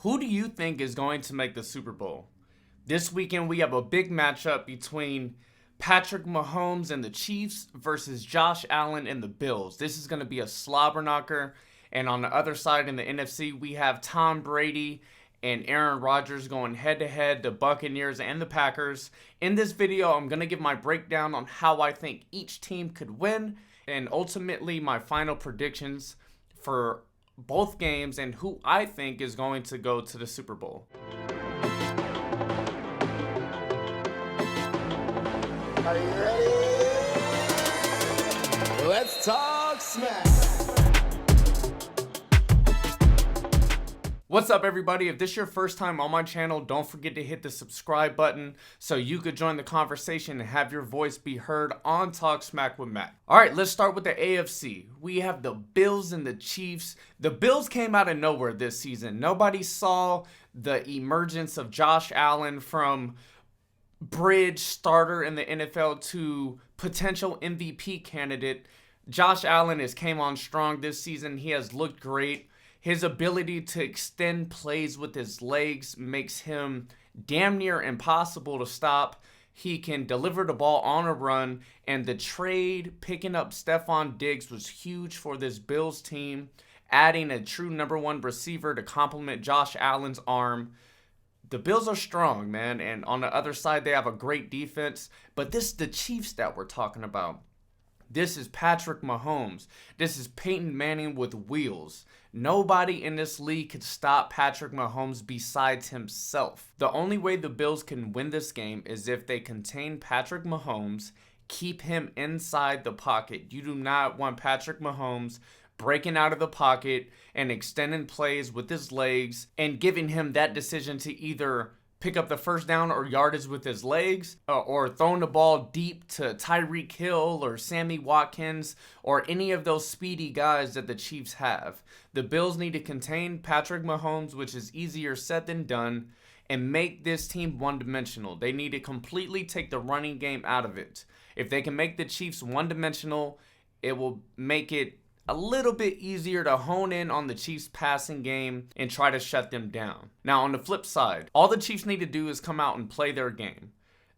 Who do you think is going to make the Super Bowl? This weekend, we have a big matchup between Patrick Mahomes and the Chiefs versus Josh Allen and the Bills. This is going to be a slobber knocker. And on the other side in the NFC, we have Tom Brady and Aaron Rodgers going head-to-head, the Buccaneers and the Packers. In this video, I'm going to give my breakdown on how I think each team could win, and ultimately my final predictions for both games and who I think is going to go to the Super Bowl. Are you ready? Let's talk smack. What's up, everybody? If this is your first time on my channel, don't forget to hit the subscribe button so you could join the conversation and have your voice be heard on Talk Smack with Mac. All right, let's start with the AFC. We have the Bills and the Chiefs. The Bills came out of nowhere this season. Nobody saw the emergence of Josh Allen from bridge starter in the NFL to potential MVP candidate. Josh Allen has came on strong this season. He has looked great. His ability to extend plays with his legs makes him damn near impossible to stop. He can deliver the ball on a run, and the trade picking up Stephon Diggs was huge for this Bills team, adding a true number one receiver to complement Josh Allen's arm. The Bills are strong, man, and on the other side, they have a great defense, but this is the Chiefs that we're talking about. This is Patrick Mahomes. This is Peyton Manning with wheels. Nobody in this league could stop Patrick Mahomes besides himself. The only way the Bills can win this game is if they contain Patrick Mahomes, keep him inside the pocket. You do not want Patrick Mahomes breaking out of the pocket and extending plays with his legs and giving him that decision to either pick up the first down or yardage with his legs, or throwing the ball deep to Tyreek Hill or Sammy Watkins or any of those speedy guys that the Chiefs have. The Bills need to contain Patrick Mahomes, which is easier said than done, and make this team one-dimensional. They need to completely take the running game out of it. If they can make the Chiefs one-dimensional, it will make it a little bit easier to hone in on the Chiefs passing game and try to shut them down. Now, on the flip side, all the Chiefs need to do is come out and play their game.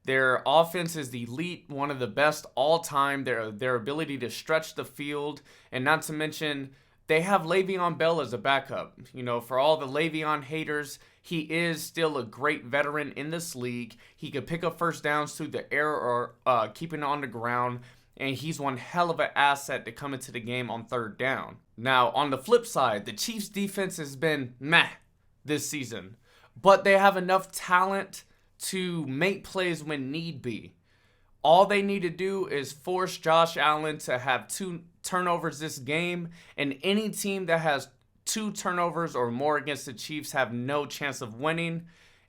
Their offense is the elite, one of the best all time. Their ability to stretch the field, and not to mention, they have Le'Veon Bell as a backup. You know, for all the Le'Veon haters, he is still a great veteran in this league. He could pick up first downs through the air or keeping it on the ground. And he's one hell of an asset to come into the game on third down. Now, on the flip side, the Chiefs' defense has been meh this season. But they have enough talent to make plays when need be. All they need to do is force Josh Allen to have 2 turnovers this game. And any team that has 2 turnovers or more against the Chiefs have no chance of winning.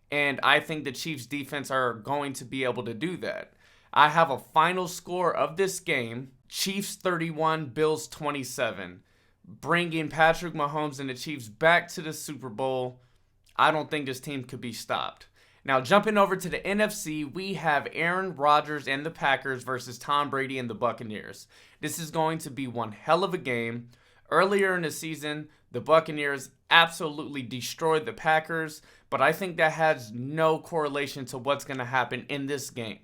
And I think the Chiefs' defense are going to be able to do that. I have a final score of this game, Chiefs 31, Bills 27, bringing Patrick Mahomes and the Chiefs back to the Super Bowl. I don't think this team could be stopped. Now, jumping over to the NFC, we have Aaron Rodgers and the Packers versus Tom Brady and the Buccaneers. This is going to be one hell of a game. Earlier in the season, the Buccaneers absolutely destroyed the Packers, but I think that has no correlation to what's going to happen in this game.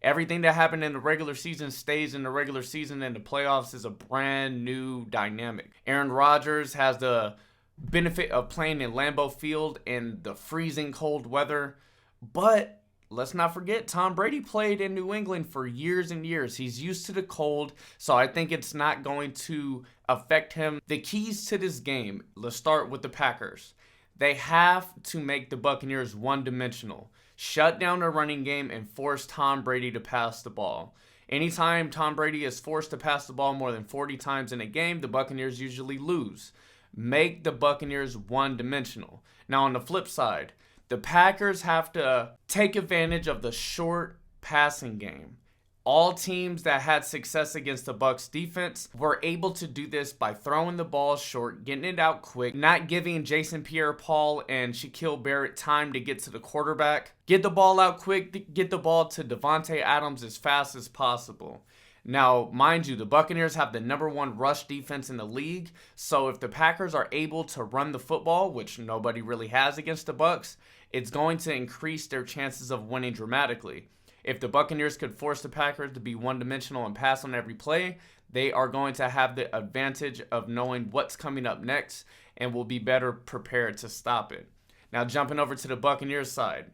Everything that happened in the regular season stays in the regular season, and the playoffs is a brand new dynamic. Aaron Rodgers has the benefit of playing in Lambeau Field in the freezing cold weather, but let's not forget, Tom Brady played in New England for years and years. He's used to the cold, so I think it's not going to affect him. The keys to this game, let's start with the Packers. They have to make the Buccaneers one-dimensional. Shut down the running game and force Tom Brady to pass the ball. Anytime Tom Brady is forced to pass the ball more than 40 times in a game, the Buccaneers usually lose. Make the Buccaneers one-dimensional. Now, on the flip side, the Packers have to take advantage of the short passing game. All teams that had success against the Bucs defense were able to do this by throwing the ball short, getting it out quick, not giving Jason Pierre-Paul and Shaquille Barrett time to get to the quarterback. Get the ball out quick, get the ball to Devontae Adams as fast as possible. Now, mind you, the Buccaneers have the #1 rush defense in the league, so if the Packers are able to run the football, which nobody really has against the Bucs, it's going to increase their chances of winning dramatically. If the Buccaneers could force the Packers to be one-dimensional and pass on every play, they are going to have the advantage of knowing what's coming up next and will be better prepared to stop it. Now, jumping over to the Buccaneers side.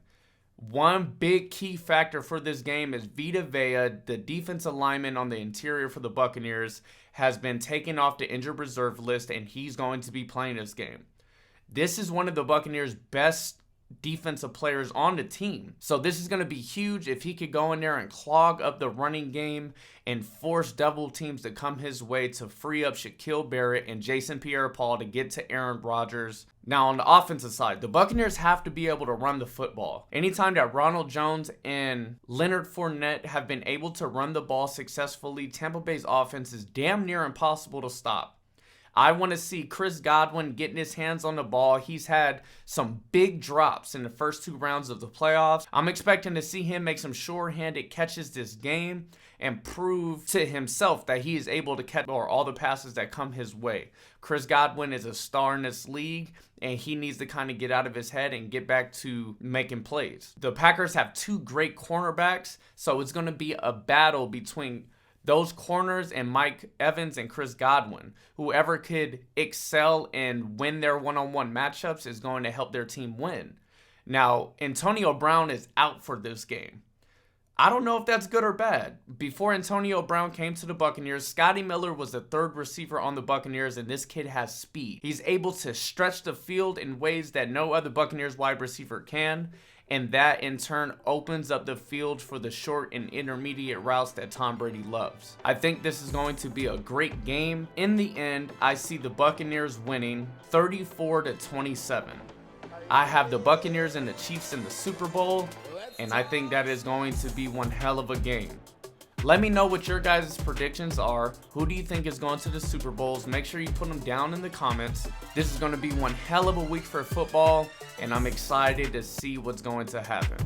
One big key factor for this game is Vita Vea, the defensive lineman on the interior for the Buccaneers, has been taken off the injured reserve list, and he's going to be playing this game. This is one of the Buccaneers' best defensive players on the team. So this is going to be huge if he could go in there and clog up the running game and force double teams to come his way to free up Shaquille Barrett and Jason Pierre-Paul to get to Aaron Rodgers. Now on the offensive side, the Buccaneers have to be able to run the football. Anytime that Ronald Jones and Leonard Fournette have been able to run the ball successfully, Tampa Bay's offense is damn near impossible to stop. I want to see Chris Godwin getting his hands on the ball. He's had some big drops in the first 2 rounds of the playoffs. I'm expecting to see him make some sure-handed catches this game and prove to himself that he is able to catch all the passes that come his way. Chris Godwin is a star in this league, and he needs to kind of get out of his head and get back to making plays. The Packers have 2 great cornerbacks, so it's going to be a battle between those corners and Mike Evans and Chris Godwin. Whoever could excel and win their one-on-one matchups is going to help their team win. Now, Antonio Brown is out for this game. I don't know if that's good or bad. Before Antonio Brown came to the Buccaneers, Scotty Miller was the 3rd receiver on the Buccaneers, and this kid has speed. He's able to stretch the field in ways that no other Buccaneers wide receiver can, and that in turn opens up the field for the short and intermediate routes that Tom Brady loves. I think this is going to be a great game. In the end, I see the Buccaneers winning 34-27. I have the Buccaneers and the Chiefs in the Super Bowl, and I think that is going to be one hell of a game. Let me know what your guys' predictions are. Who do you think is going to the Super Bowls? Make sure you put them down in the comments. This is going to be one hell of a week for football, and I'm excited to see what's going to happen.